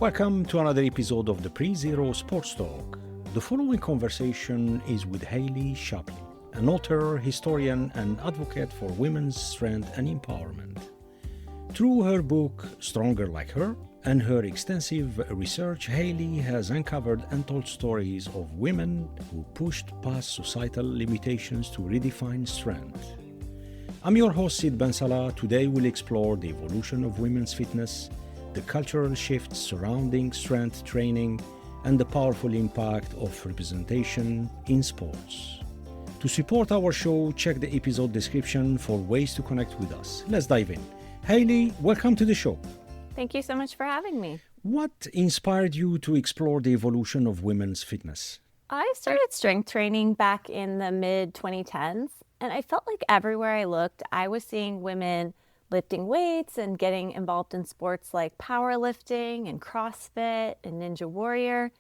Welcome to another episode of the Pre-Zero Sports Talk. The following conversation is with Hayley Shapley, an author, historian, and advocate for women's strength and empowerment. Through her book, Stronger Like Her, and her extensive research, Hayley has uncovered untold stories of women who pushed past societal limitations to redefine strength. I'm your host, Sid Bensala. Today we'll explore the evolution of women's fitness, the cultural shifts surrounding strength training, and the powerful impact of representation in sports. To support our show, check the episode description for ways to connect with us. Let's dive in. Hayley, welcome to the show. Thank you so much for having me. What inspired you to explore the evolution of women's fitness? I started strength training back in the mid-2010s, and I felt like everywhere I looked, I was seeing women lifting weights and getting involved in sports like powerlifting and CrossFit and Ninja Warrior.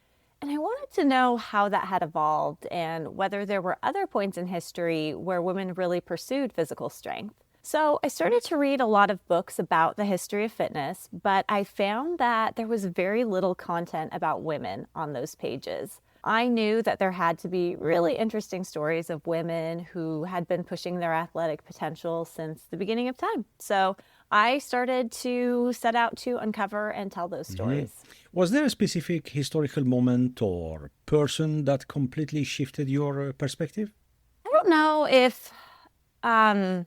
And I wanted to know how that had evolved and whether there were other points in history where women really pursued physical strength. So I started to read a lot of books about the history of fitness, but I found that there was very little content about women on those pages. I knew that there had to be really interesting stories of women who had been pushing their athletic potential since the beginning of time. So I started to set out to uncover and tell those stories. Was there a specific historical moment or person that completely shifted your perspective? I don't know if there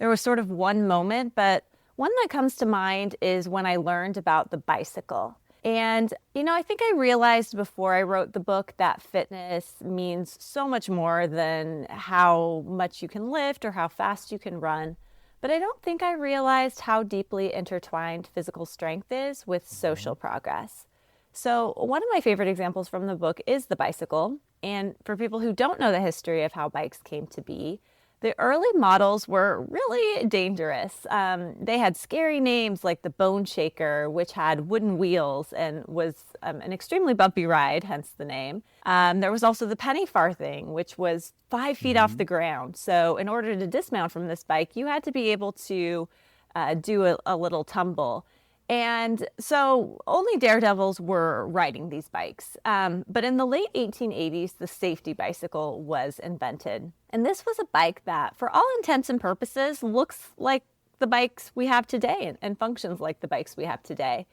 was sort of one moment, but one that comes to mind is when I learned about the bicycle. And, I think I realized before I wrote the book that fitness means so much more than how much you can lift or how fast you can run. But I don't think I realized how deeply intertwined physical strength is with social progress. So one of my favorite examples from the book is the bicycle. And for people who don't know the history of how bikes came to be, the early models were really dangerous. They had scary names like the Bone Shaker, which had wooden wheels and was an extremely bumpy ride, hence the name. There was also the Penny Farthing, which was 5 feet off the ground. So in order to dismount from this bike, you had to be able to do a little tumble. And so only daredevils were riding these bikes. But in the late 1880s, the safety bicycle was invented. And this was a bike that, for all intents and purposes, looks like the bikes we have today and functions like the bikes we have today.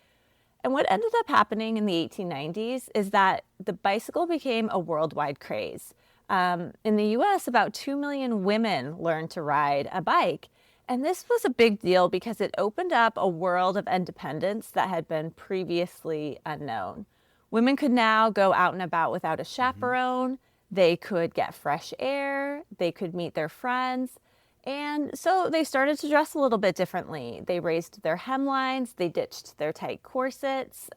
And what ended up happening in the 1890s is that the bicycle became a worldwide craze. In the US, about 2 million women learned to ride a bike. And this was a big deal because it opened up a world of independence that had been previously unknown. Women could now go out and about without a chaperone. They could get fresh air. They could meet their friends. And so they started to dress a little bit differently. They raised their hemlines. They ditched their tight corsets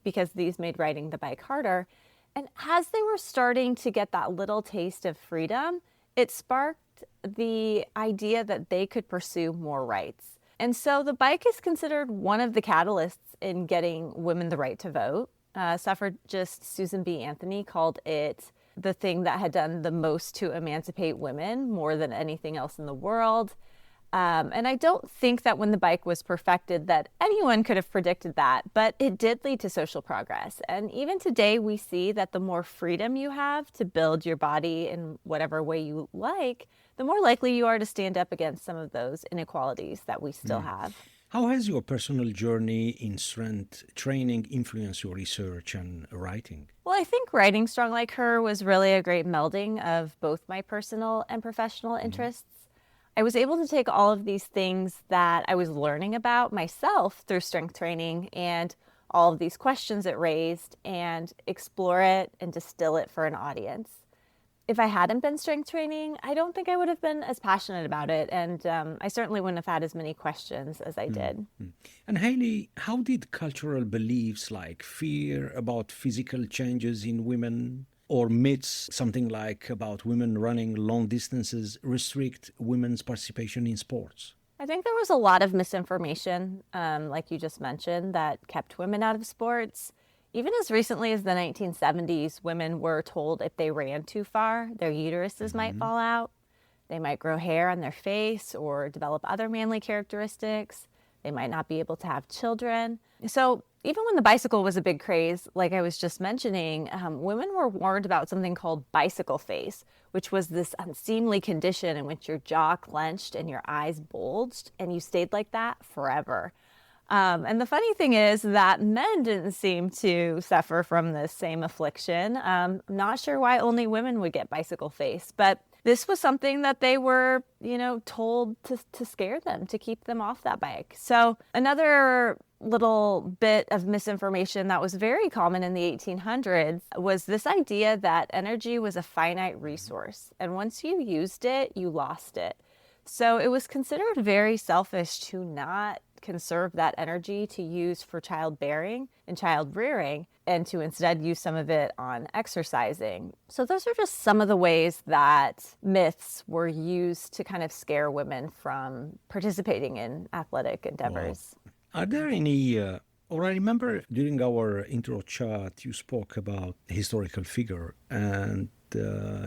because these made riding the bike harder. And as they were starting to get that little taste of freedom, it sparked the idea that they could pursue more rights. And so the bike is considered one of the catalysts in getting women the right to vote. Suffragist Susan B. Anthony called it the thing that had done the most to emancipate women more than anything else in the world. And I don't think that when the bike was perfected that anyone could have predicted that, but it did lead to social progress. And even today we see that the more freedom you have to build your body in whatever way you like, the more likely you are to stand up against some of those inequalities that we still have. How has your personal journey in strength training influenced your research and writing? Well, I think writing Strong Like Her was really a great melding of both my personal and professional interests. I was able to take all of these things that I was learning about myself through strength training and all of these questions it raised and explore it and distill it for an audience. If I hadn't been strength training, I don't think I would have been as passionate about it. And I certainly wouldn't have had as many questions as I did. And Hayley, how did cultural beliefs like fear about physical changes in women or myths, something like about women running long distances, restrict women's participation in sports? I think there was a lot of misinformation, like you just mentioned, that kept women out of sports. Even as recently as the 1970s, women were told if they ran too far, their uteruses might fall out. They might grow hair on their face or develop other manly characteristics. They might not be able to have children. So even when the bicycle was a big craze, like I was just mentioning, women were warned about something called bicycle face, which was this unseemly condition in which your jaw clenched and your eyes bulged, and you stayed like that forever. And the funny thing is that men didn't seem to suffer from this same affliction. Not sure why only women would get bicycle face, but this was something that they were, told to scare them, to keep them off that bike. So another little bit of misinformation that was very common in the 1800s was this idea that energy was a finite resource, and once you used it, you lost it. So it was considered very selfish to not conserve that energy to use for childbearing and child rearing, and to instead use some of it on exercising. So those are just some of the ways that myths were used to kind of scare women from participating in athletic endeavors. Wow. Are there any, or I remember during our intro chat, you spoke about historical figure, and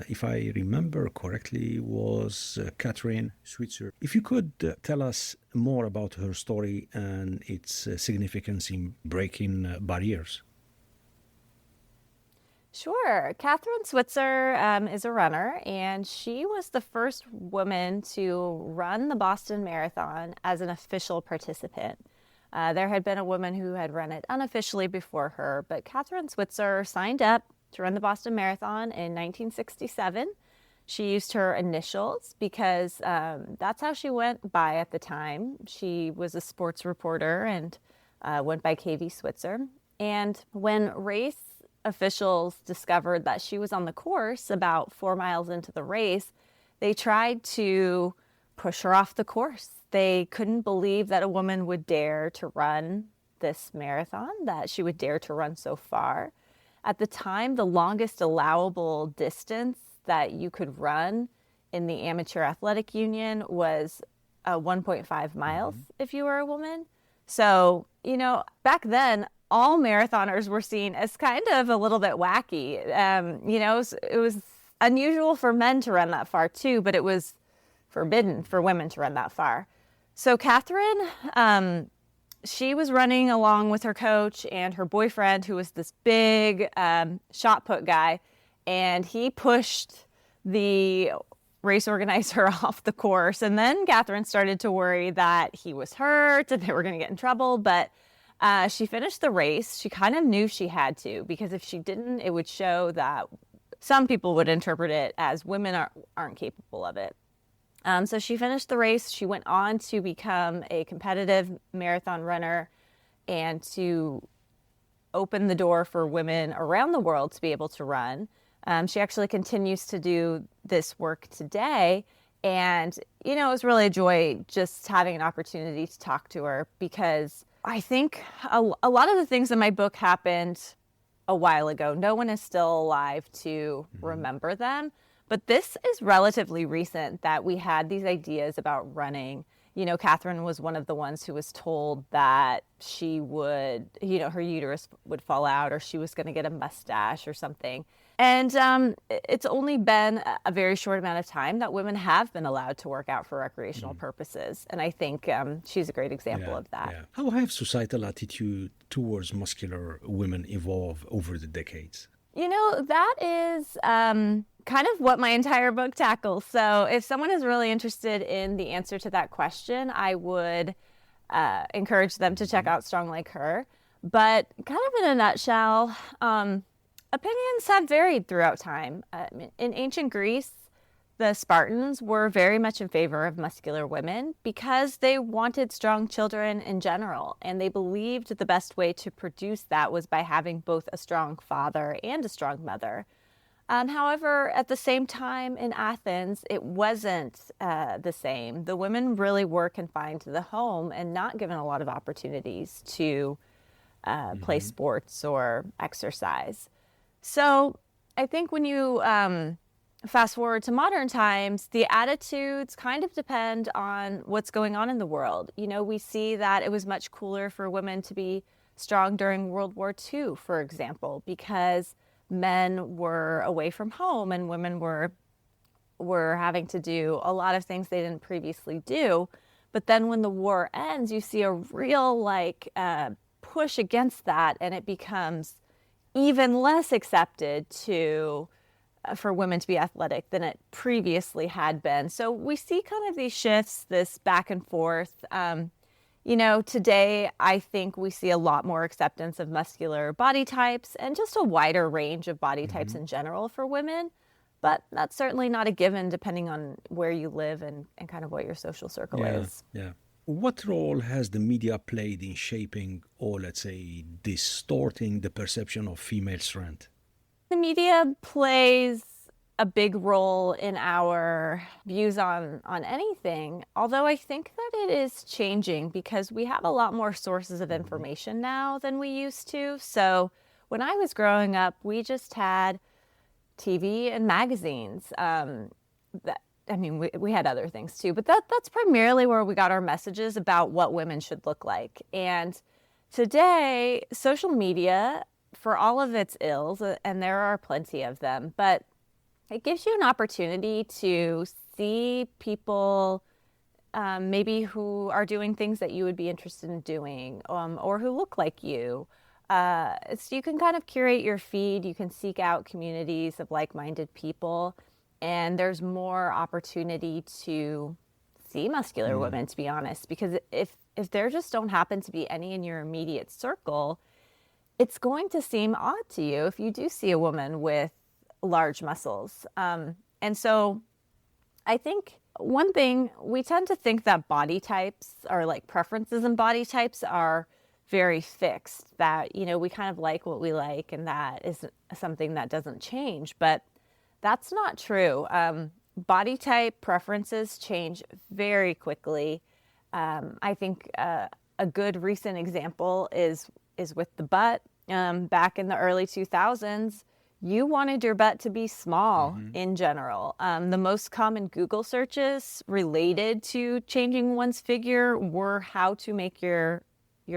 if I remember correctly, was Kathrine Switzer. If you could tell us more about her story and its significance in breaking barriers. Sure. Kathrine Switzer is a runner, and she was the first woman to run the Boston Marathon as an official participant. There had been a woman who had run it unofficially before her, but Kathrine Switzer signed up to run the Boston Marathon in 1967. She used her initials because that's how she went by at the time. She was a sports reporter and went by KV Switzer. And when race officials discovered that she was on the course about 4 miles into the race, they tried to push her off the course. They couldn't believe that a woman would dare to run this marathon, that she would dare to run so far. At the time, the longest allowable distance that you could run in the Amateur Athletic Union was 1.5 miles if you were a woman. So, back then, all marathoners were seen as kind of a little bit wacky. It was unusual for men to run that far too, but it was forbidden for women to run that far. So Kathrine, she was running along with her coach and her boyfriend, who was this big shot put guy, and he pushed the race organizer off the course. And then Kathrine started to worry that he was hurt and they were going to get in trouble. But she finished the race. She kind of knew she had to, because if she didn't, it would show that some people would interpret it as women aren't capable of it. So she finished the race. She went on to become a competitive marathon runner and to open the door for women around the world to be able to run. She actually continues to do this work today. And, it was really a joy just having an opportunity to talk to her, because I think a lot of the things in my book happened a while ago. No one is still alive to remember them. But this is relatively recent that we had these ideas about running. Kathrine was one of the ones who was told that she would, her uterus would fall out, or she was going to get a mustache or something. And it's only been a very short amount of time that women have been allowed to work out for recreational purposes. And I think she's a great example of that. Yeah. How have societal attitude towards muscular women evolved over the decades? That is kind of what my entire book tackles. So if someone is really interested in the answer to that question, I would encourage them to check out Strong Like Her. But kind of in a nutshell, opinions have varied throughout time. In ancient Greece, the Spartans were very much in favor of muscular women because they wanted strong children in general, and they believed the best way to produce that was by having both a strong father and a strong mother. However, at the same time in Athens, it wasn't the same. The women really were confined to the home and not given a lot of opportunities to play sports or exercise. So I think when you fast forward to modern times, the attitudes kind of depend on what's going on in the world. We see that it was much cooler for women to be strong during World War II, for example, because men were away from home and women were having to do a lot of things they didn't previously do. But then when the war ends, you see a real push against that, and it becomes even less accepted for women to be athletic than it previously had been. So we see kind of these shifts, this back and forth. Today I think we see a lot more acceptance of muscular body types and just a wider range of body types in general for women. But that's certainly not a given depending on where you live and kind of what your social circle is. Yeah. What role has the media played in shaping or, let's say, distorting the perception of female strength? The media plays a big role in our views on anything, although I think that it is changing because we have a lot more sources of information now than we used to. So when I was growing up, we just had TV and magazines. We had other things too, but that's primarily where we got our messages about what women should look like. And today, social media, for all of its ills, and there are plenty of them, but it gives you an opportunity to see people maybe who are doing things that you would be interested in doing, or who look like you. So you can kind of curate your feed. You can seek out communities of like-minded people, and there's more opportunity to see muscular women, to be honest, because if there just don't happen to be any in your immediate circle, it's going to seem odd to you if you do see a woman with large muscles. And so I think one thing, we tend to think that body types or like preferences in body types are very fixed, that, we kind of like what we like and that is something that doesn't change. But that's not true. Body type preferences change very quickly. I think a good recent example is with the butt. Back in the early 2000s, you wanted your butt to be small in general. The most common Google searches related to changing one's figure were how to make your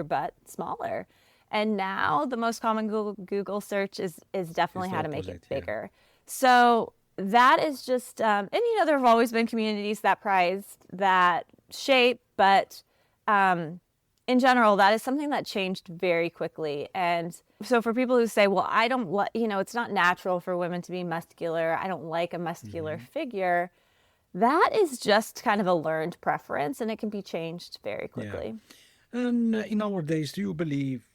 butt smaller. And now the most common Google search is definitely how to make it bigger. So that is just, and there have always been communities that prized that shape, but in general, that is something that changed very quickly. And so for people who say, well, I don't like, it's not natural for women to be muscular, I don't like a muscular figure, that is just kind of a learned preference, and it can be changed very quickly. Yeah. And in our days, do you believe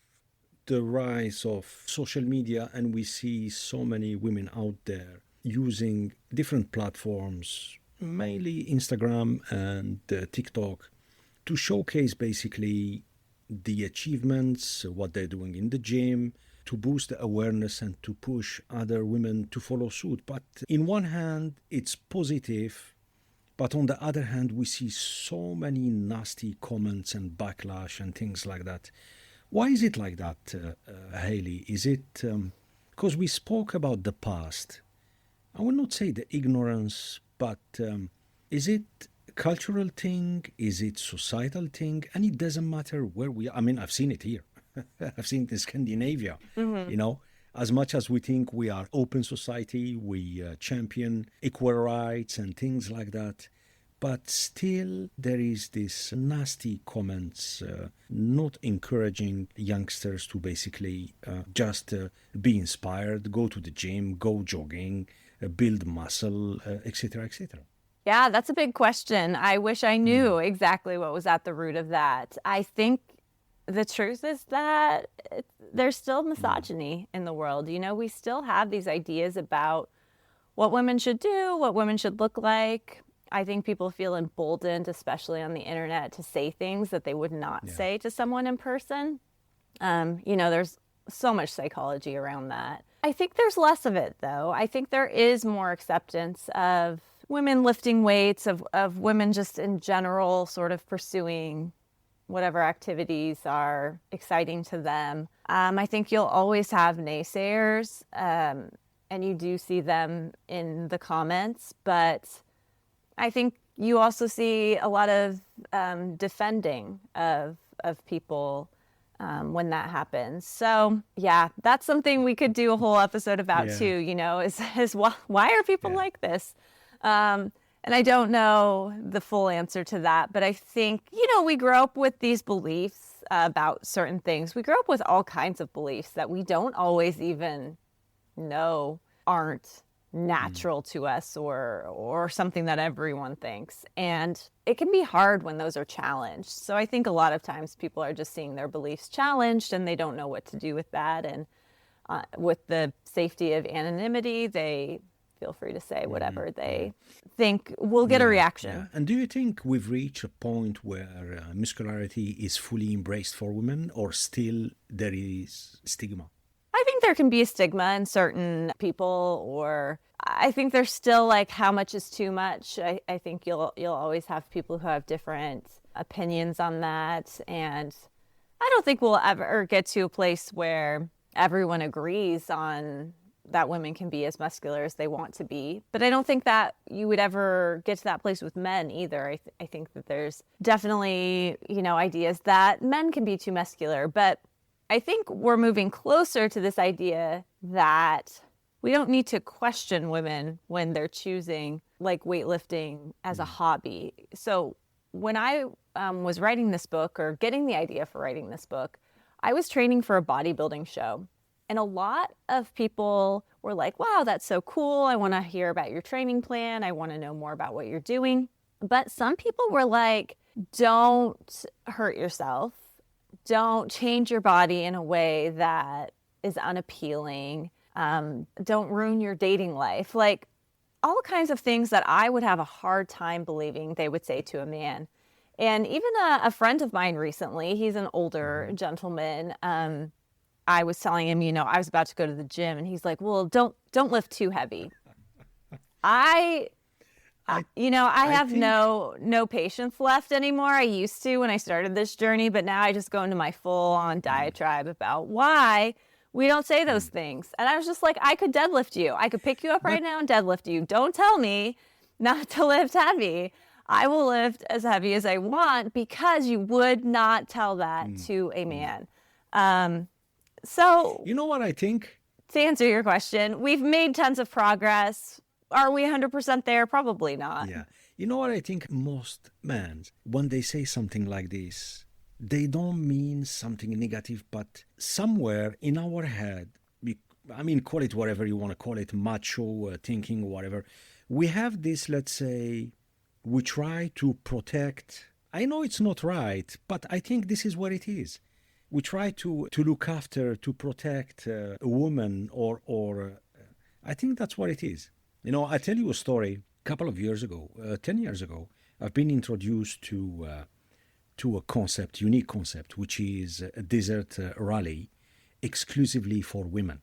the rise of social media, and we see so many women out there using different platforms, mainly Instagram and TikTok, to showcase basically the achievements, what they're doing in the gym, to boost the awareness and to push other women to follow suit. But in one hand, it's positive, but on the other hand, we see so many nasty comments and backlash and things like that. Why is it like that, Haley? Is it because we spoke about the past? I will not say the ignorance, but is it cultural thing? Is it societal thing? And it doesn't matter where we are. I mean, I've seen it here. I've seen it in Scandinavia. As much as we think we are open society, we champion equal rights and things like that. But still, there is this nasty comments, not encouraging youngsters to basically just be inspired, go to the gym, go jogging, build muscle, etc., etc. Yeah, that's a big question. I wish I knew exactly what was at the root of that. I think the truth is that there's still misogyny in the world. We still have these ideas about what women should do, what women should look like. I think people feel emboldened, especially on the internet, to say things that they would not say to someone in person. There's so much psychology around that. I think there's less of it, though. I think there is more acceptance of women lifting weights, of women just in general sort of pursuing whatever activities are exciting to them. I think you'll always have naysayers, and you do see them in the comments, but I think you also see a lot of defending of people when that happens. So yeah, that's something we could do a whole episode about too, is why are people like this? And I don't know the full answer to that, but I think, we grow up with these beliefs about certain things. We grow up with all kinds of beliefs that we don't always even know aren't natural to us or something that everyone thinks. And it can be hard when those are challenged. So I think a lot of times people are just seeing their beliefs challenged and they don't know what to do with that. And with the safety of anonymity, they feel free to say whatever they think will get a reaction. Yeah. And do you think we've reached a point where muscularity is fully embraced for women, or still there is stigma? I think there can be a stigma in certain people, or I think there's still like how much is too much. I think you'll always have people who have different opinions on that. And I don't think we'll ever get to a place where everyone agrees on that women can be as muscular as they want to be. But I don't think that you would ever get to that place with men either. I think that there's definitely, ideas that men can be too muscular. But I think we're moving closer to this idea that we don't need to question women when they're choosing like weightlifting as a hobby. So when I was writing this book, or getting the idea for writing this book, I was training for a bodybuilding show. And a lot of people were like, wow, that's so cool. I want to hear about your training plan. I want to know more about what you're doing. But some people were like, don't hurt yourself. Don't change your body in a way that is unappealing. Don't ruin your dating life. Like all kinds of things that I would have a hard time believing they would say to a man. And even a friend of mine recently, he's an older gentleman, I was telling him, I was about to go to the gym, and he's like, well, don't lift too heavy. I have no patience left anymore. I used to when I started this journey, but now I just go into my full on diatribe about why we don't say those things. And I was just like, I could deadlift you. I could pick you up right now and deadlift you. Don't tell me not to lift heavy. I will lift as heavy as I want, because you would not tell that to a man. So, you know what I think? To answer your question, we've made tons of progress. Are we 100% there? Probably not. Yeah. You know what I think? Most men, when they say something like this, they don't mean something negative, but somewhere in our head, call it whatever you want to call it, macho thinking, whatever. We have this, let's say, we try to protect. I know it's not right, but I think this is what it is. We try to look after, to protect a woman, or I think that's what it is. I tell you a story. A couple of years ago, 10 years ago, I've been introduced to a unique concept, which is a desert rally exclusively for women.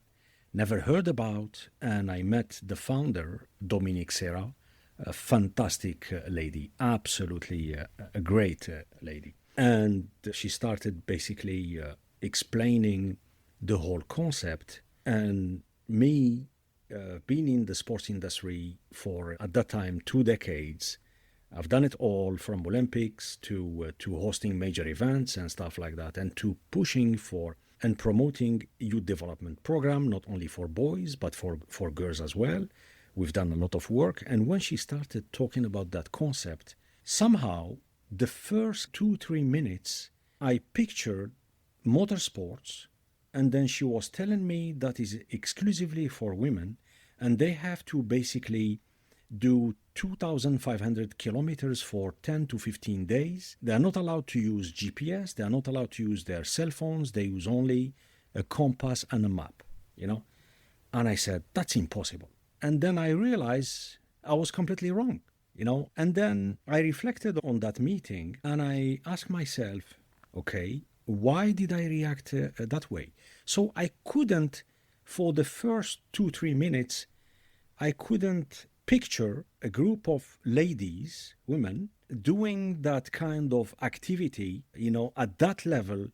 Never heard about, and I met the founder, Dominique Serra, a fantastic lady, absolutely a great lady. And she started basically explaining the whole concept. And me, being in the sports industry for, at that time, 2 decades, I've done it all, from Olympics to hosting major events and stuff like that, and to pushing for and promoting youth development program, not only for boys, but for girls as well. We've done a lot of work. And when she started talking about that concept, somehow, the first 2-3 minutes, I pictured motorsports, and then she was telling me that is exclusively for women, and they have to basically do 2,500 kilometers for 10 to 15 days. They are not allowed to use GPS. They are not allowed to use their cell phones. They use only a compass and a map, And I said, that's impossible. And then I realized I was completely wrong. And then I reflected on that meeting, and I asked myself, okay, why did I react that way? So I couldn't, for the first 2-3 minutes, I couldn't picture a group of ladies, women, doing that kind of activity, at that level,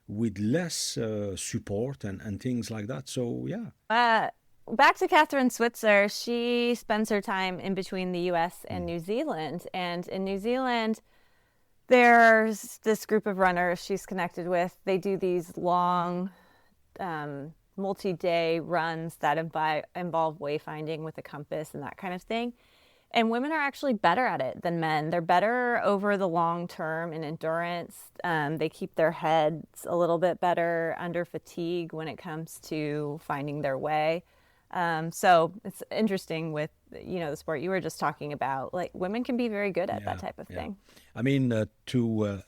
with less support and things like that. So, yeah. Back to Kathrine Switzer, she spends her time in between the U.S. and New Zealand. And in New Zealand, there's this group of runners she's connected with. They do these long, multi-day runs that involve wayfinding with a compass and that kind of thing. And women are actually better at it than men. They're better over the long term in endurance. They keep their heads a little bit better under fatigue when it comes to finding their way. So it's interesting with, the sport you were just talking about. Like, women can be very good at that type of thing. I mean, to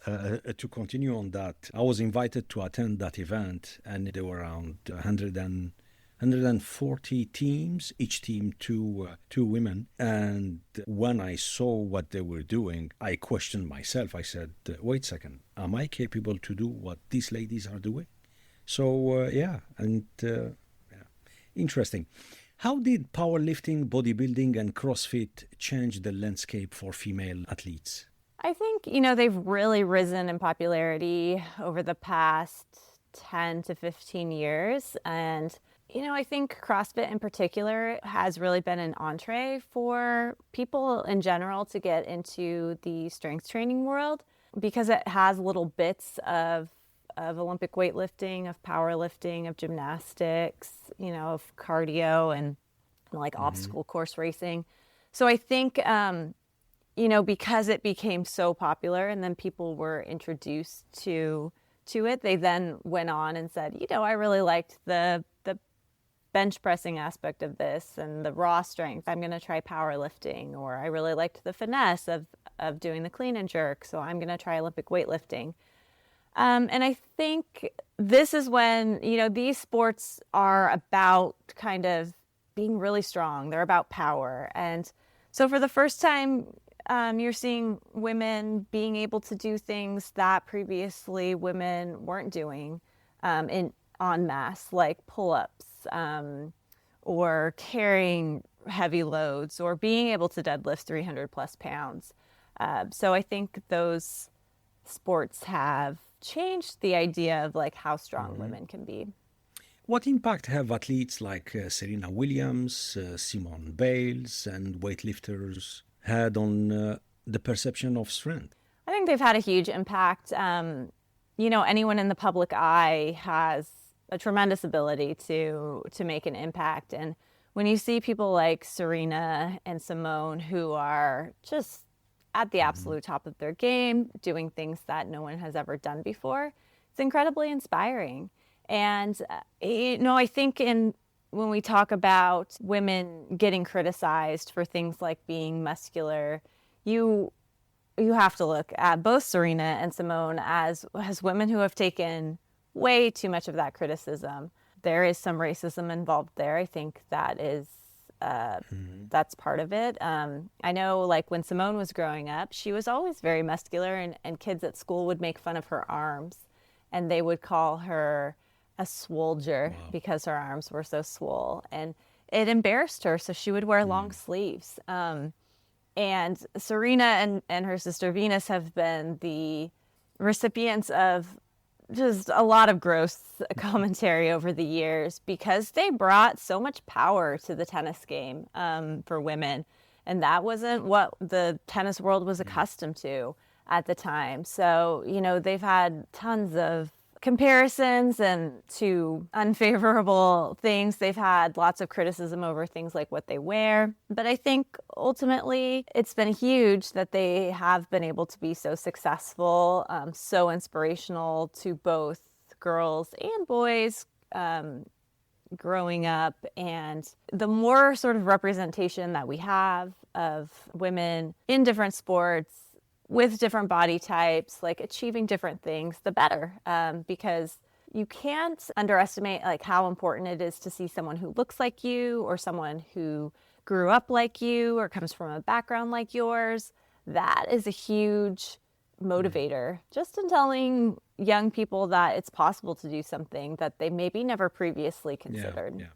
continue on that, I was invited to attend that event, and there were around 140 teams, each team two women. And when I saw what they were doing, I questioned myself. I said, wait a second, am I capable to do what these ladies are doing? So, interesting. How did powerlifting, bodybuilding, and CrossFit change the landscape for female athletes? I think, they've really risen in popularity over the past 10 to 15 years. And I think CrossFit in particular has really been an entree for people in general to get into the strength training world, because it has little bits of Olympic weightlifting, of powerlifting, of gymnastics, of cardio and like obstacle course racing. So I think, because it became so popular and then people were introduced to it, they then went on and said, I really liked the bench pressing aspect of this and the raw strength. I'm going to try powerlifting. Or I really liked the finesse of doing the clean and jerk, so I'm going to try Olympic weightlifting. And I think this is when, these sports are about kind of being really strong. They're about power. And so for the first time, you're seeing women being able to do things that previously women weren't doing en masse, like pull-ups, or carrying heavy loads, or being able to deadlift 300 plus pounds. So I think those sports have changed the idea of like how strong women can be. What impact have athletes like Serena Williams, Simone Biles, and weightlifters had on the perception of strength? I think they've had a huge impact. Anyone in the public eye has a tremendous ability to make an impact. And when you see people like Serena and Simone, who are just at the absolute top of their game, doing things that no one has ever done before, it's incredibly inspiring. And, I think when we talk about women getting criticized for things like being muscular, you have to look at both Serena and Simone as women who have taken way too much of that criticism. There is some racism involved there. I think that is that's part of it. I know, like, when Simone was growing up, she was always very muscular, and kids at school would make fun of her arms, and they would call her a swolger because her arms were so swole, and it embarrassed her, so she would wear long sleeves. And Serena and her sister Venus have been the recipients of just a lot of gross commentary over the years, because they brought so much power to the tennis game for women. And that wasn't what the tennis world was accustomed to at the time. So, they've had tons of comparisons and to unfavorable things. They've had lots of criticism over things like what they wear. But I think ultimately it's been huge that they have been able to be so successful, so inspirational to both girls and boys growing up. And the more sort of representation that we have of women in different sports, with different body types, like achieving different things, the better. Because you can't underestimate like how important it is to see someone who looks like you, or someone who grew up like you, or comes from a background like yours. That is a huge motivator, just in telling young people that it's possible to do something that they maybe never previously considered. Yeah.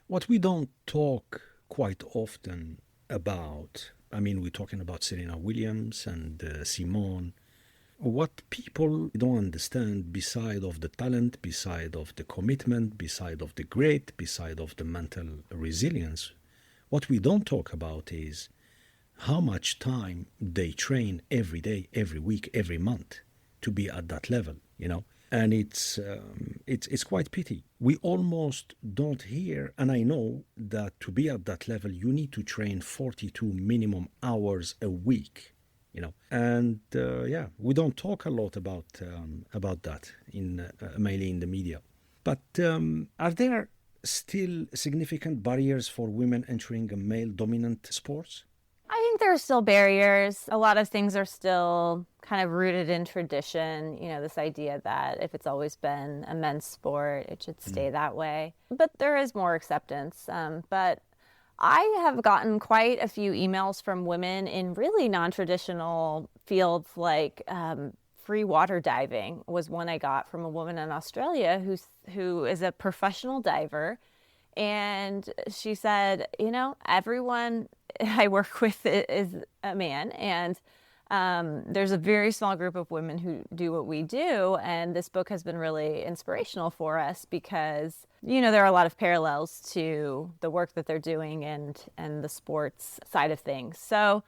What we don't talk quite often about, I mean, we're talking about Serena Williams and Simone. What people don't understand, beside of the talent, beside of the commitment, beside of the grit, beside of the mental resilience, what we don't talk about is how much time they train every day, every week, every month to be at that level, And it's quite pity. We almost don't hear, and I know that to be at that level, you need to train 42 minimum hours a week. And yeah, we don't talk a lot about that mainly in the media. But are there still significant barriers for women entering a male-dominant sports? I think there are still barriers. A lot of things are still kind of rooted in tradition, this idea that if it's always been a men's sport, it should stay that way. But there is more acceptance. But I have gotten quite a few emails from women in really non-traditional fields like free water diving was one I got from a woman in Australia who is a professional diver. And she said, everyone I work with is a man, and there's a very small group of women who do what we do. And this book has been really inspirational for us because, there are a lot of parallels to the work that they're doing and the sports side of things. So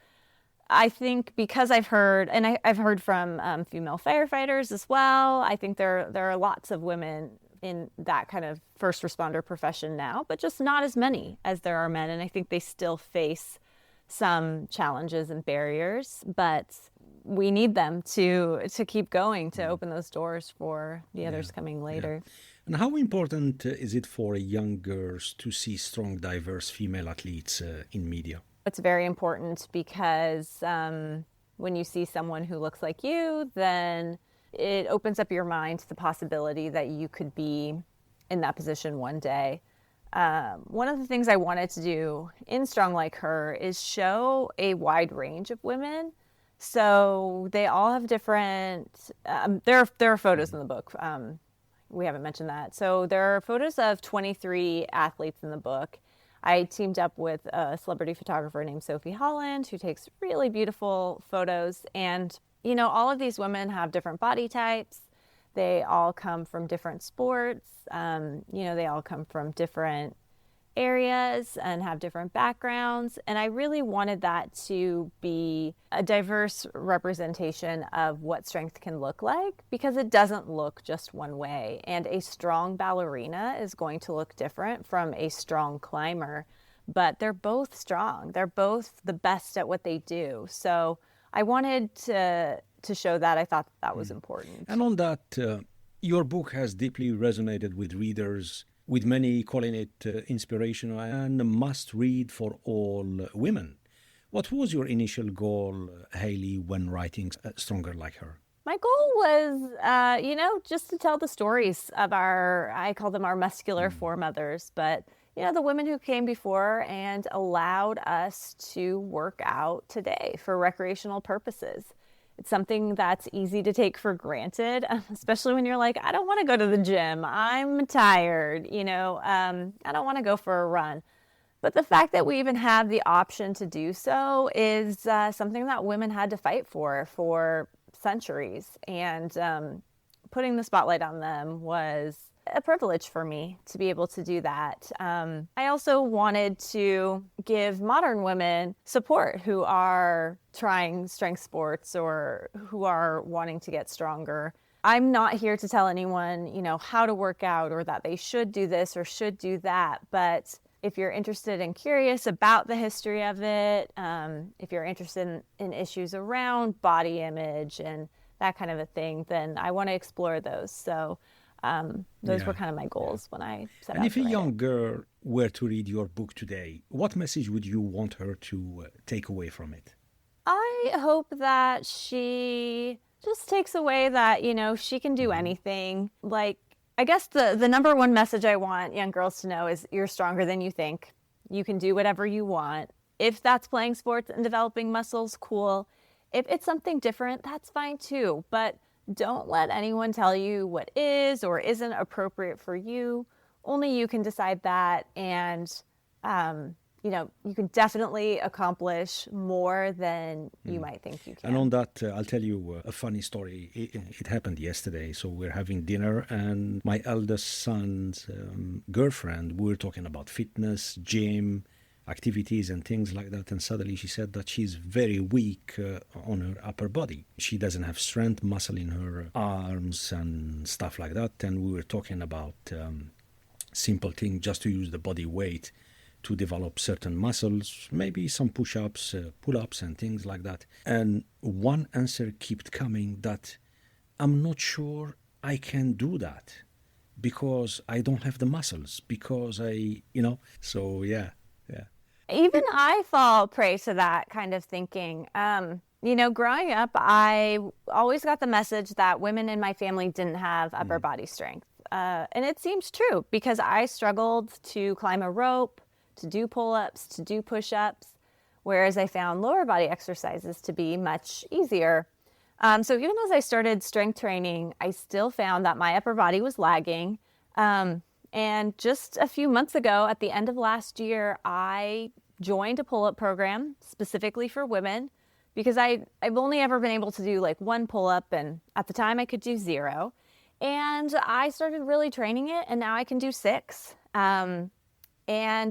I think because I've heard, and I've heard from female firefighters as well, I think there are lots of women in that kind of first responder profession now, but just not as many as there are men. And I think they still face some challenges and barriers, but we need them to keep going, to open those doors for the others coming later. Yeah. And how important is it for young girls to see strong, diverse female athletes in media? It's very important because when you see someone who looks like you, then it opens up your mind to the possibility that you could be in that position one day. One of the things I wanted to do in Strong Like Her is show a wide range of women. So they all have different, there are photos in the book. We haven't mentioned that. So there are photos of 23 athletes in the book. I teamed up with a celebrity photographer named Sophie Holland, who takes really beautiful photos. And all of these women have different body types. They all come from different sports. They all come from different areas and have different backgrounds. And I really wanted that to be a diverse representation of what strength can look like, because it doesn't look just one way. And a strong ballerina is going to look different from a strong climber, but they're both strong. They're both the best at what they do. So I wanted to show that. I thought that was important. And on that, your book has deeply resonated with readers, with many calling it inspirational and a must-read for all women. What was your initial goal, Hayley, when writing Stronger Like Her? My goal was, just to tell the stories of I call them our muscular foremothers, but the women who came before and allowed us to work out today for recreational purposes. It's something that's easy to take for granted, especially when you're like, I don't want to go to the gym. I'm tired. I don't want to go for a run. But the fact that we even have the option to do so is something that women had to fight for centuries. And putting the spotlight on them was a privilege for me to be able to do that. I also wanted to give modern women support who are trying strength sports or who are wanting to get stronger. I'm not here to tell anyone, how to work out or that they should do this or should do that. But if you're interested and curious about the history of it, if you're interested in issues around body image and that kind of a thing, then I want to explore those. So those were kind of my goals when I set out. And if a young girl were to read your book today, what message would you want her to take away from it? I hope that she just takes away that, she can do anything. Like, I guess the number one message I want young girls to know is you're stronger than you think. You can do whatever you want. If that's playing sports and developing muscles, cool. If it's something different, that's fine too. But don't let anyone tell you what is or isn't appropriate for you. Only you can decide that. And, you can definitely accomplish more than you might think you can. And on that, I'll tell you a funny story. It happened yesterday. So we're having dinner and my eldest son's girlfriend, we were talking about fitness, gym, activities and things like that. And suddenly she said that she's very weak on her upper body. She doesn't have strength, muscle in her arms and stuff like that. And we were talking about simple thing, just to use the body weight to develop certain muscles, maybe some push-ups, pull-ups and things like that. And one answer kept coming that I'm not sure I can do that because I don't have the muscles, because so yeah. Even I fall prey to that kind of thinking. Growing up, I always got the message that women in my family didn't have upper body strength. And it seems true because I struggled to climb a rope, to do pull-ups, to do push-ups, whereas I found lower body exercises to be much easier. So even as I started strength training, I still found that my upper body was lagging. And just a few months ago, at the end of last year, I joined a pull-up program specifically for women because I've only ever been able to do like one pull-up, and at the time I could do 0. And I started really training it, and now I can do 6. And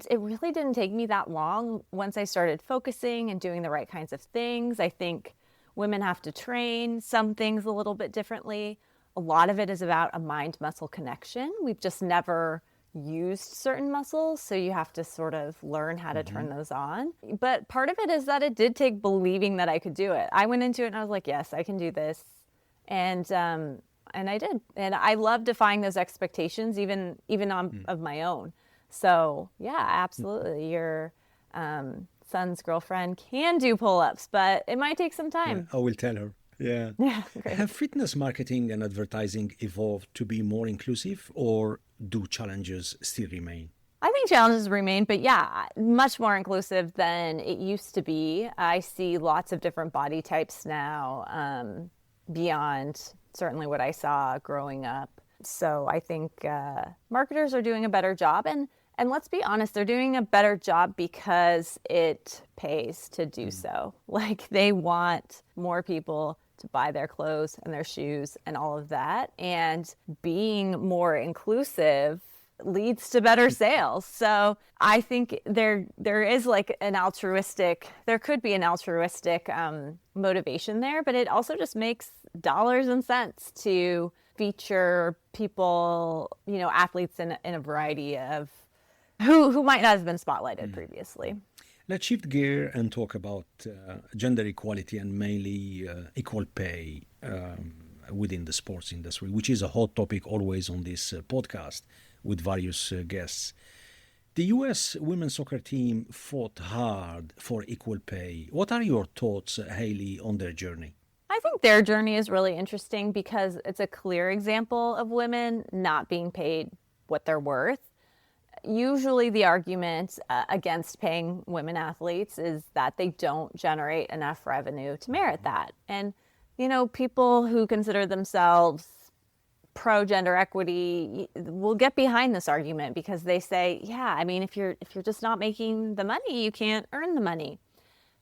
it really didn't take me that long once I started focusing and doing the right kinds of things. I think women have to train some things a little bit differently. A lot of it is about a mind-muscle connection. We've just never used certain muscles, so you have to sort of learn how to turn those on. But part of it is that it did take believing that I could do it. I went into it and I was like, yes, I can do this. And I did. And I love defying those expectations, even of my own. So yeah, absolutely. Your son's girlfriend can do pull-ups, but it might take some time. I will tell her. Yeah. Yeah, great. Have fitness marketing and advertising evolved to be more inclusive, or do challenges still remain? I think challenges remain, but yeah, much more inclusive than it used to be. I see lots of different body types now, beyond certainly what I saw growing up. So I think marketers are doing a better job. And let's be honest, they're doing a better job because it pays to do so. Like, they want more people to buy their clothes and their shoes and all of that. And being more inclusive leads to better sales. So I think there is like there could be an altruistic motivation there, but it also just makes dollars and cents to feature people, athletes in a variety of who might not have been spotlighted previously. Let's shift gear and talk about gender equality and mainly equal pay within the sports industry, which is a hot topic always on this podcast with various guests. The U.S. women's soccer team fought hard for equal pay. What are your thoughts, Hayley, on their journey? I think their journey is really interesting because it's a clear example of women not being paid what they're worth. Usually the argument against paying women athletes is that they don't generate enough revenue to merit that. And, people who consider themselves pro-gender equity will get behind this argument because they say, yeah, I mean, if you're just not making the money, you can't earn the money.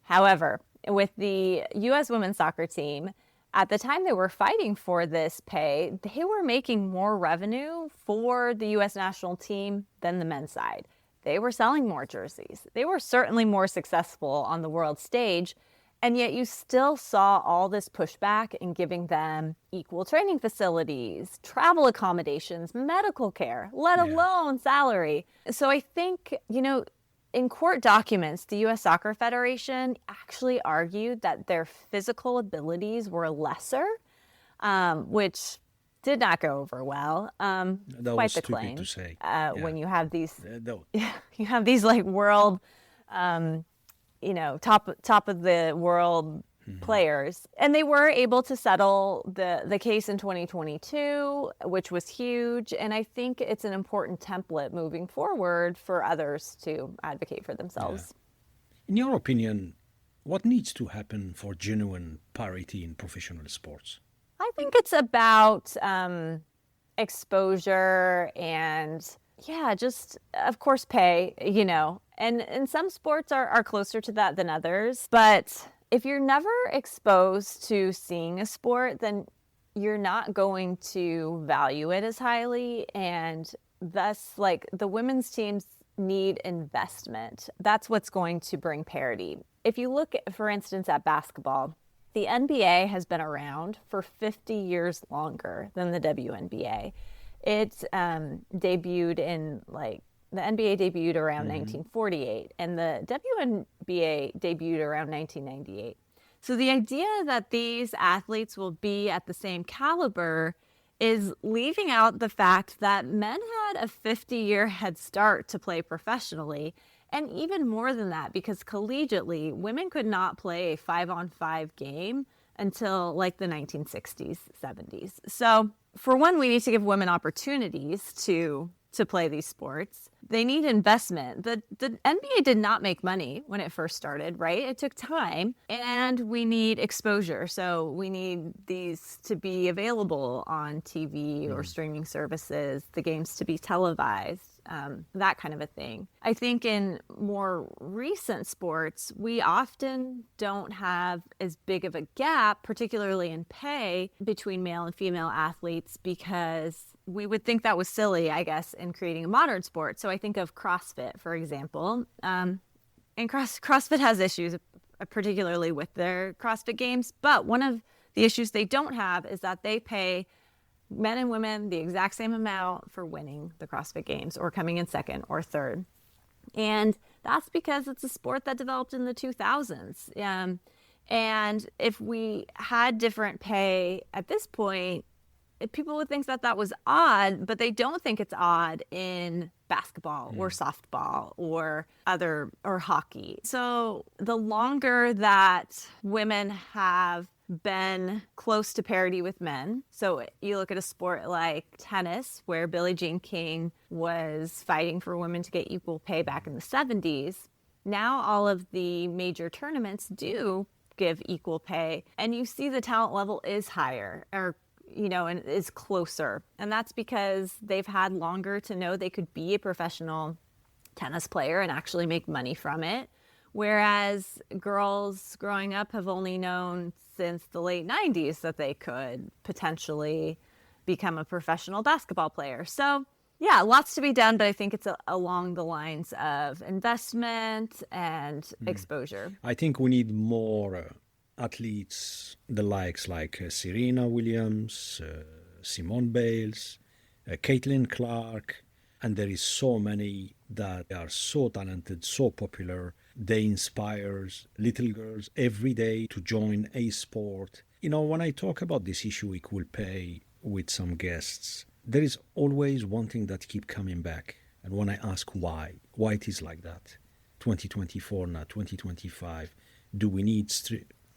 However, with the U.S. women's soccer team, at the time they were fighting for this pay, they were making more revenue for the U.S. national team than the men's side. They were selling more jerseys. They were certainly more successful on the world stage, and yet you still saw all this pushback in giving them equal training facilities, travel accommodations, medical care, let alone salary. So I think, in court documents, the U.S. Soccer Federation actually argued that their physical abilities were lesser, which did not go over well. That quite was the stupid claim. to say. When you have these, Yeah. you have these like world, top of the world players, and they were able to settle the case in 2022, which was huge. And I think it's an important template moving forward for others to advocate for themselves. Yeah. In your opinion, what needs to happen for genuine parity in professional sports? I think it's about exposure and just of course pay, and some sports are closer to that than others, but if you're never exposed to seeing a sport, then you're not going to value it as highly. And thus, like, the women's teams need investment. That's what's going to bring parity. If you look, for instance, at basketball, the NBA has been around for 50 years longer than the WNBA. It debuted in the NBA debuted around 1948 and the WNBA debuted around 1998. So the idea that these athletes will be at the same caliber is leaving out the fact that men had a 50-year head start to play professionally. And even more than that, because collegiately, women could not play a 5-on-5 game until like the 1960s, 70s. So for one, we need to give women opportunities to play these sports. They need investment. The NBA did not make money when it first started, right? It took time, and we need exposure. So we need these to be available on TV or streaming services, the games to be televised, that kind of a thing. I think in more recent sports, we often don't have as big of a gap, particularly in pay, between male and female athletes because we would think that was silly, I guess, in creating a modern sport. So I think of CrossFit, for example. And CrossFit has issues, particularly with their CrossFit games. But one of the issues they don't have is that they pay men and women the exact same amount for winning the CrossFit games or coming in second or third. And that's because it's a sport that developed in the 2000s. And if we had different pay at this point, people would think that that was odd, but they don't think it's odd in basketball or softball or hockey. So the longer that women have been close to parity with men, so you look at a sport like tennis, where Billie Jean King was fighting for women to get equal pay back in the 70s, now all of the major tournaments do give equal pay, and you see the talent level is higher, and is closer. And that's because they've had longer to know they could be a professional tennis player and actually make money from it. Whereas girls growing up have only known since the late 90s that they could potentially become a professional basketball player. So yeah, lots to be done, but I think it's along the lines of investment and exposure. I think we need more athletes, the likes like Serena Williams, Simone Biles, Caitlin Clark, and there is so many that are so talented, so popular. They inspire little girls every day to join a sport. When I talk about this issue, equal pay, with some guests, there is always one thing that keep coming back. And when I ask why it is like that, 2024 now, 2025, do we need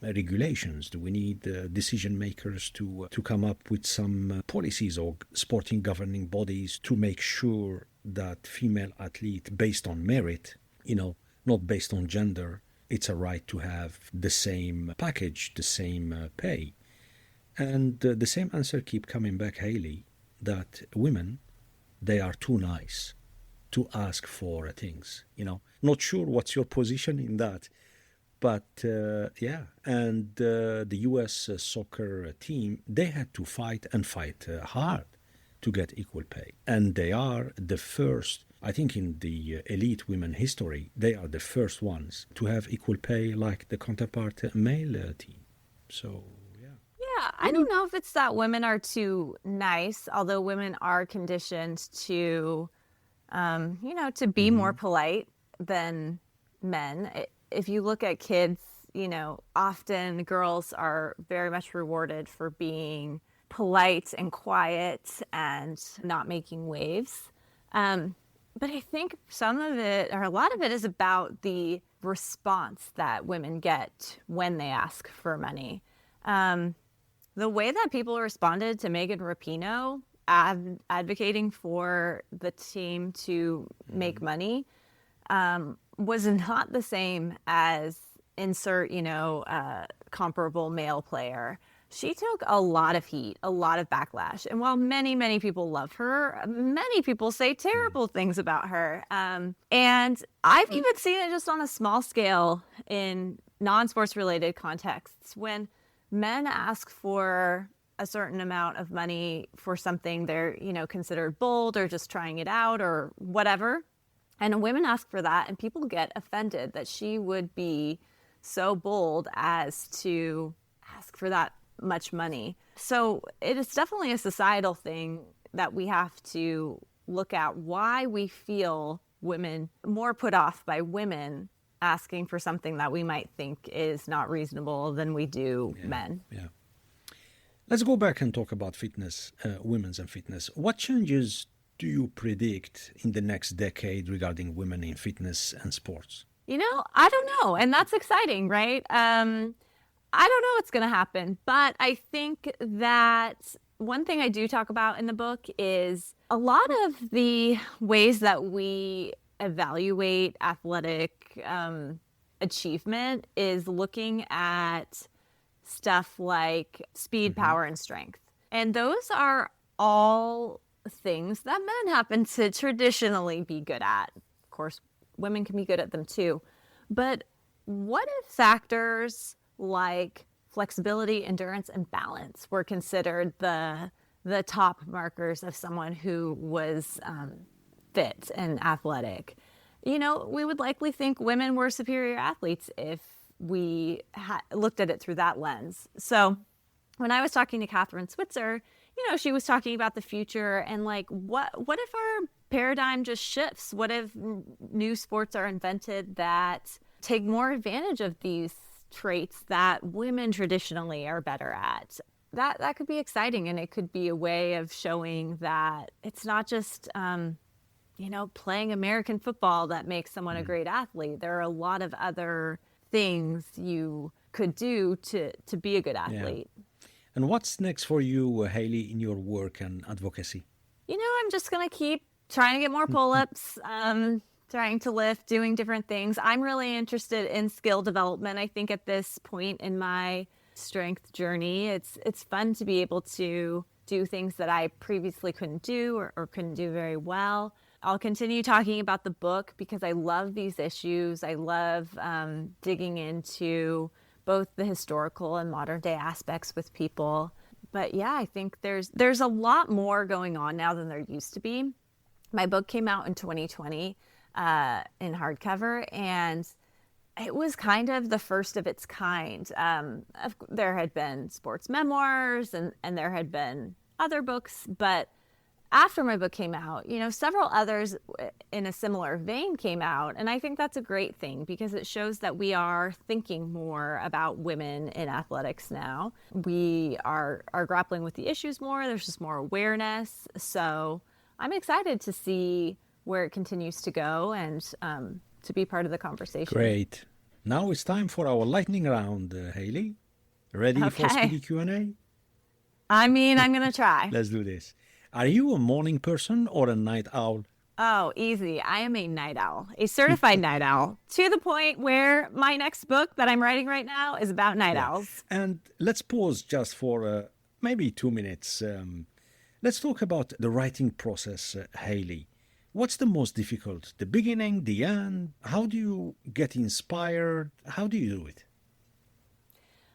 regulations? Do we need decision makers to come up with some policies or sporting governing bodies to make sure that female athlete, based on merit, not based on gender, it's a right to have the same package, the same pay? And the same answer keep coming back, Haley, that women, they are too nice to ask for things. Not sure what's your position in that. But and the U.S. soccer team, they had to fight hard to get equal pay. And they are the first, I think in the elite women history, they are the first ones to have equal pay like the counterpart male team. So, yeah. Yeah, I don't know if it's that women are too nice, although women are conditioned to, to be more polite than men. If you look at kids, often girls are very much rewarded for being polite and quiet and not making waves. But I think some of it, or a lot of it, is about the response that women get when they ask for money. The way that people responded to Megan Rapinoe advocating for the team to make money was not the same as insert, comparable male player. She took a lot of heat, a lot of backlash. And while many, many people love her, many people say terrible things about her. And I've even seen it just on a small scale in non-sports related contexts. When men ask for a certain amount of money for something they're, considered bold or just trying it out or whatever, And women ask for that, and people get offended that she would be so bold as to ask for that much money. So it is definitely a societal thing that we have to look at, why we feel women more put off by women asking for something that we might think is not reasonable than we do men. Yeah. Let's go back and talk about fitness, women's and fitness. What changes do you predict in the next decade regarding women in fitness and sports? I don't know. And that's exciting, right? I don't know what's going to happen. But I think that one thing I do talk about in the book is a lot of the ways that we evaluate athletic achievement is looking at stuff like speed, power, and strength. And those are all things that men happen to traditionally be good at. Of course, women can be good at them too. But what if factors like flexibility, endurance, and balance were considered the top markers of someone who was fit and athletic? We would likely think women were superior athletes if we looked at it through that lens. So when I was talking to Kathrine Switzer, she was talking about the future and like, what if our paradigm just shifts? What if new sports are invented that take more advantage of these traits that women traditionally are better at? That could be exciting, and it could be a way of showing that it's not just playing American football that makes someone a great athlete. There are a lot of other things you could do to be a good athlete. Yeah. And what's next for you, Hayley, in your work and advocacy? I'm just going to keep trying to get more pull-ups, trying to lift, doing different things. I'm really interested in skill development. I think at this point in my strength journey, it's fun to be able to do things that I previously couldn't do or couldn't do very well. I'll continue talking about the book because I love these issues. I love digging into both the historical and modern day aspects with people. But yeah, I think there's a lot more going on now than there used to be. My book came out in 2020 in hardcover, and it was kind of the first of its kind. There had been sports memoirs and there had been other books, but after my book came out, several others in a similar vein came out. And I think that's a great thing because it shows that we are thinking more about women in athletics now. We are grappling with the issues more. There's just more awareness. So I'm excited to see where it continues to go and to be part of the conversation. Great. Now it's time for our lightning round, Hayley. Ready for speedy Q&A? I'm going to try. Let's do this. Are you a morning person or a night owl? Oh, easy. I am a night owl, a certified night owl, to the point where my next book that I'm writing right now is about night owls. And let's pause just for maybe 2 minutes. Let's talk about the writing process, Hayley. What's the most difficult? The beginning, the end? How do you get inspired? How do you do it?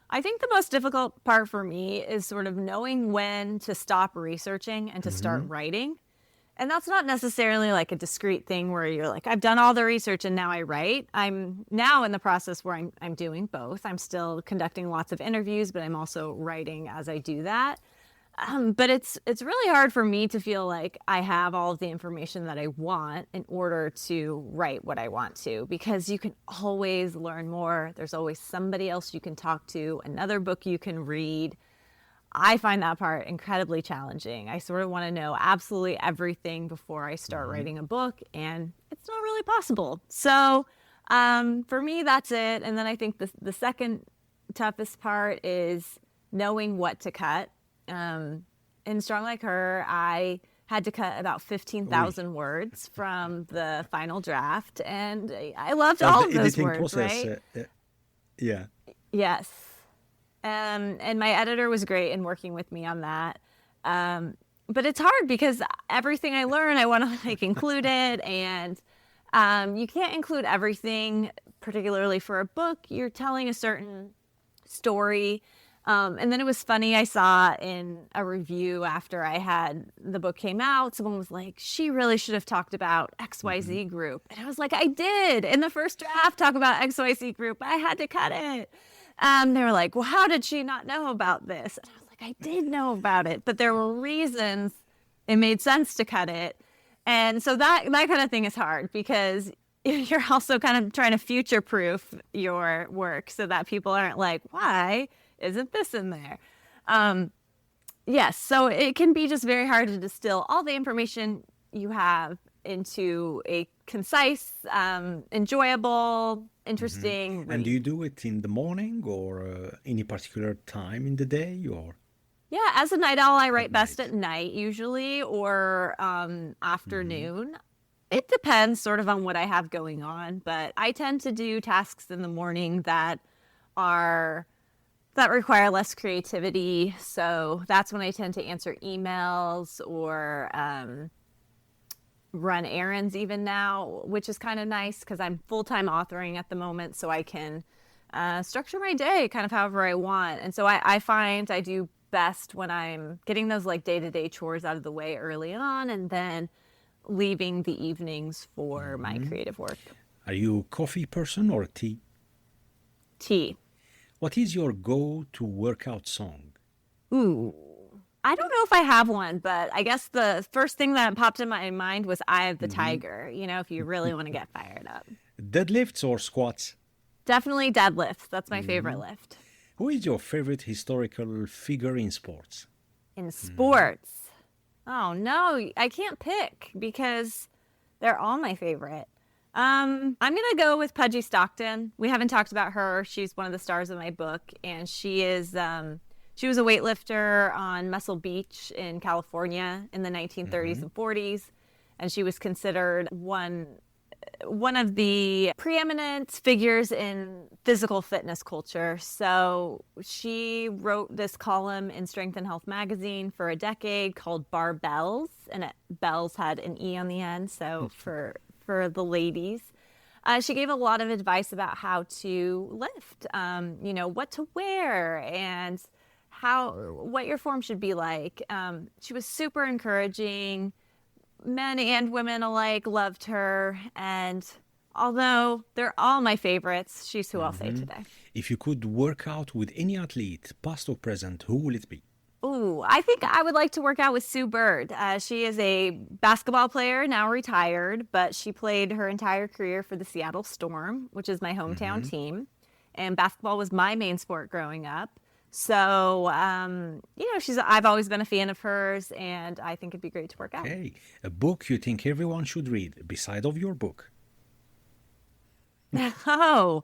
I think the most difficult part for me is sort of knowing when to stop researching and to start writing. And that's not necessarily like a discrete thing where you're like, I've done all the research and now I write. I'm now in the process where I'm doing both. I'm still conducting lots of interviews, but I'm also writing as I do that. But it's really hard for me to feel like I have all of the information that I want in order to write what I want to, because you can always learn more. There's always somebody else you can talk to, another book you can read. I find that part incredibly challenging. I sort of want to know absolutely everything before I start writing a book, and it's not really possible. So for me, that's it. And then I think the second toughest part is knowing what to cut. In Strong Like Her, I had to cut about 15,000 words from the final draft, and I loved all of those words, process, right? Yeah. Yes. And my editor was great in working with me on that. But it's hard because everything I learn, I want to include it, and you can't include everything, particularly for a book. You're telling a certain story. And then it was funny, I saw in a review after I had the book came out, someone was like, she really should have talked about XYZ group. And I was like, I did in the first draft talk about XYZ group. I had to cut it. They were like, well, how did she not know about this? And I was like, I did know about it, but there were reasons it made sense to cut it. And so that kind of thing is hard because you're also kind of trying to future-proof your work so that people aren't like, why isn't this in there? Yes, so it can be just very hard to distill all the information you have into a concise, enjoyable, interesting read. And do you do it in the morning or any particular time in the day? Or Yeah, as a night owl, I write best at night usually, or afternoon. It depends sort of on what I have going on, but I tend to do tasks in the morning that require less creativity. So that's when I tend to answer emails or run errands even now, which is kind of nice because I'm full-time authoring at the moment, so I can structure my day kind of however I want. And so I find I do best when I'm getting those like day-to-day chores out of the way early on and then leaving the evenings for my creative work. are you a coffee person or tea? Tea. What is your go-to workout song? Ooh, I don't know if I have one, but I guess the first thing that popped in my mind was Eye of the Tiger, if you really want to get fired up. Deadlifts or squats? Definitely deadlifts. That's my favorite lift. Who is your favorite historical figure in sports? In sports, oh no, I can't pick because they're all my favorite. I'm gonna go with Pudgy Stockton. We haven't talked about her. She's one of the stars of my book, and she was a weightlifter on Muscle Beach in California in the 1930s and 40s, and she was considered one of the preeminent figures in physical fitness culture. So she wrote this column in Strength and Health magazine for a decade called Barbells, and bells had an E on the end, so for the ladies. She gave a lot of advice about how to lift, what to wear and what your form should be like. She was super encouraging. Men and women alike loved her, and although they're all my favorites, she's who I'll say today. If you could work out with any athlete, past or present, who will it be? Ooh, I think I would like to work out with Sue Bird. She is a basketball player, now retired, but she played her entire career for the Seattle Storm, which is my hometown team, and basketball was my main sport growing up. So, I've always been a fan of hers, and I think it'd be great to work out. Okay, a book you think everyone should read, beside of your book? Oh,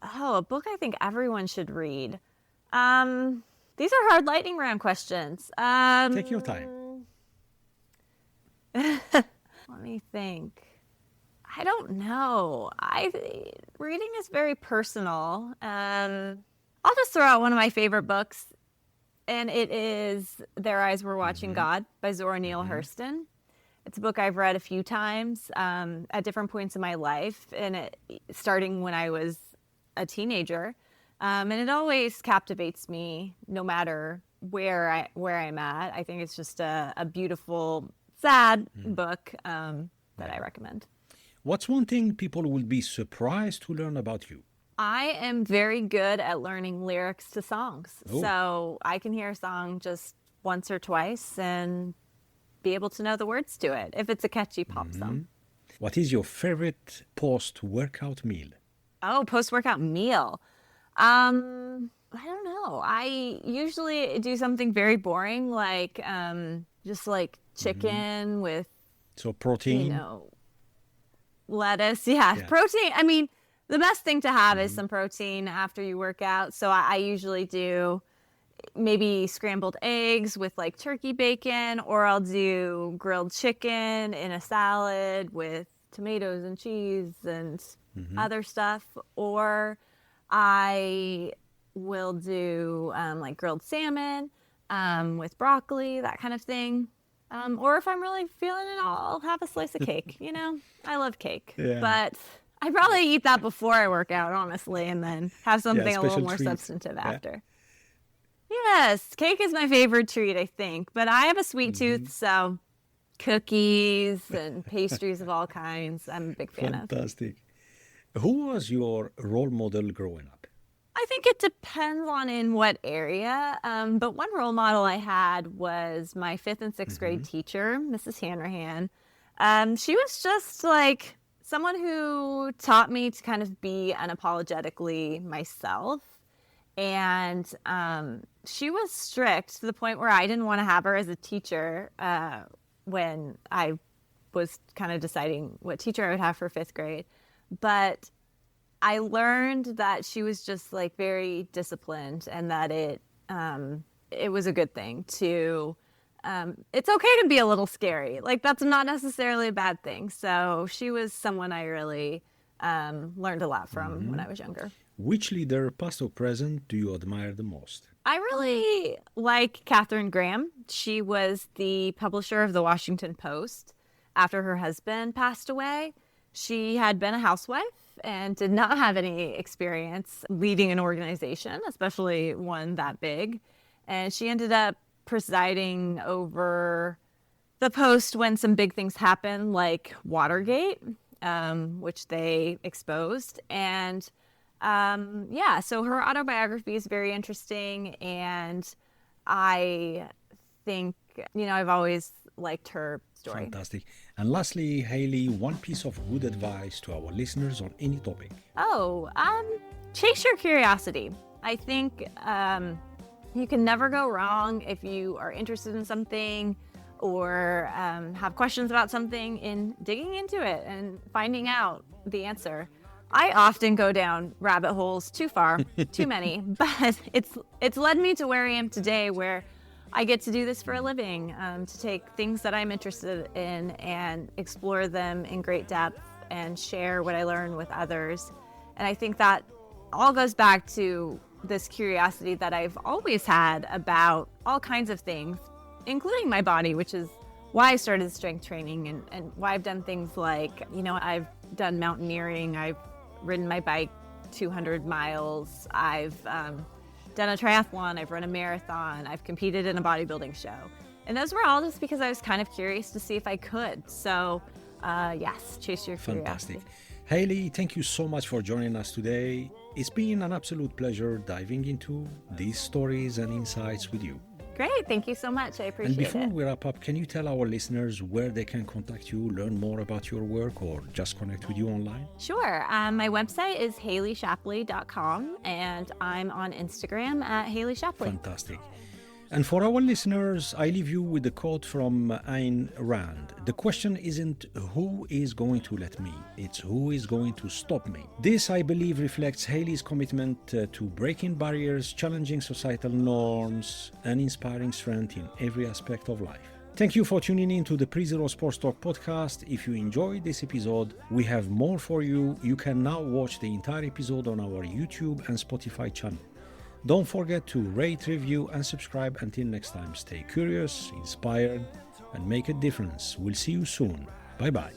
a book I think everyone should read. These are hard lightning round questions. Take your time. Let me think. I don't know. Reading is very personal. I'll just throw out one of my favorite books, and it is Their Eyes Were Watching God by Zora Neale Hurston. It's a book I've read a few times at different points in my life, and starting when I was a teenager. And it always captivates me no matter where I'm at. I think it's just a beautiful, sad book that I recommend. What's one thing people will be surprised to learn about you? I am very good at learning lyrics to songs. Oh. So I can hear a song just once or twice and be able to know the words to it if it's a catchy pop song. What is your favorite post-workout meal? Oh, post-workout meal. I don't know. I usually do something very boring, like just like chicken with protein. Lettuce. Yeah, protein. I mean, the best thing to have is some protein after you work out. So I usually do maybe scrambled eggs with like turkey bacon, or I'll do grilled chicken in a salad with tomatoes and cheese and other stuff. Or I will do like grilled salmon with broccoli, that kind of thing. Or if I'm really feeling it, I'll have a slice of cake. I love cake. Yeah. But I probably eat that before I work out, honestly, and then have something a little more treat. substantive after. Yes, cake is my favorite treat, I think. But I have a sweet tooth, so cookies and pastries of all kinds, I'm a big fan of. Fantastic. Who was your role model growing up? I think it depends on in what area. But one role model I had was my fifth and sixth grade teacher, Mrs. Hanrahan. She was just like someone who taught me to kind of be unapologetically myself. And she was strict to the point where I didn't want to have her as a teacher when I was kind of deciding what teacher I would have for fifth grade. But I learned that she was just like very disciplined, and that it was a good thing to. It's okay to be a little scary. Like, that's not necessarily a bad thing. So she was someone I really learned a lot from when I was younger. Which leader, past or present, do you admire the most? I really like Katharine Graham. She was the publisher of the Washington Post after her husband passed away. She had been a housewife and did not have any experience leading an organization, especially one that big. And she ended up presiding over the Post when some big things happened, like Watergate, which they exposed. And so her autobiography is very interesting. And I think, I've always liked her story. Fantastic. And lastly, Hayley, one piece of good advice to our listeners on any topic. Chase your curiosity. I think you can never go wrong if you are interested in something or have questions about something in digging into it and finding out the answer. I often go down rabbit holes too far, too many, but it's led me to where I am today, where I get to do this for a living, to take things that I'm interested in and explore them in great depth and share what I learn with others. And I think that all goes back to this curiosity that I've always had about all kinds of things, including my body, which is why I started strength training and why I've done things like, I've done mountaineering, I've ridden my bike 200 miles, I've done a triathlon, I've run a marathon, I've competed in a bodybuilding show. And those were all just because I was kind of curious to see if I could. So, yes, chase your curiosity. Fantastic. Hayley, thank you so much for joining us today. It's been an absolute pleasure diving into these stories and insights with you. Great. Thank you so much. I appreciate it. And before we wrap up, can you tell our listeners where they can contact you, learn more about your work, or just connect with you online? Sure. My website is HayleyShapley.com, and I'm on Instagram at HayleyShapley. Fantastic. And for our listeners, I leave you with a quote from Ayn Rand. The question isn't who is going to let me, it's who is going to stop me. This, I believe, reflects Hayley's commitment to breaking barriers, challenging societal norms, and inspiring strength in every aspect of life. Thank you for tuning in to the Pre-Zero Sports Talk podcast. If you enjoyed this episode, we have more for you. You can now watch the entire episode on our YouTube and Spotify channel. Don't forget to rate, review, and subscribe. Until next time, stay curious, inspired, and make a difference. We'll see you soon. Bye-bye.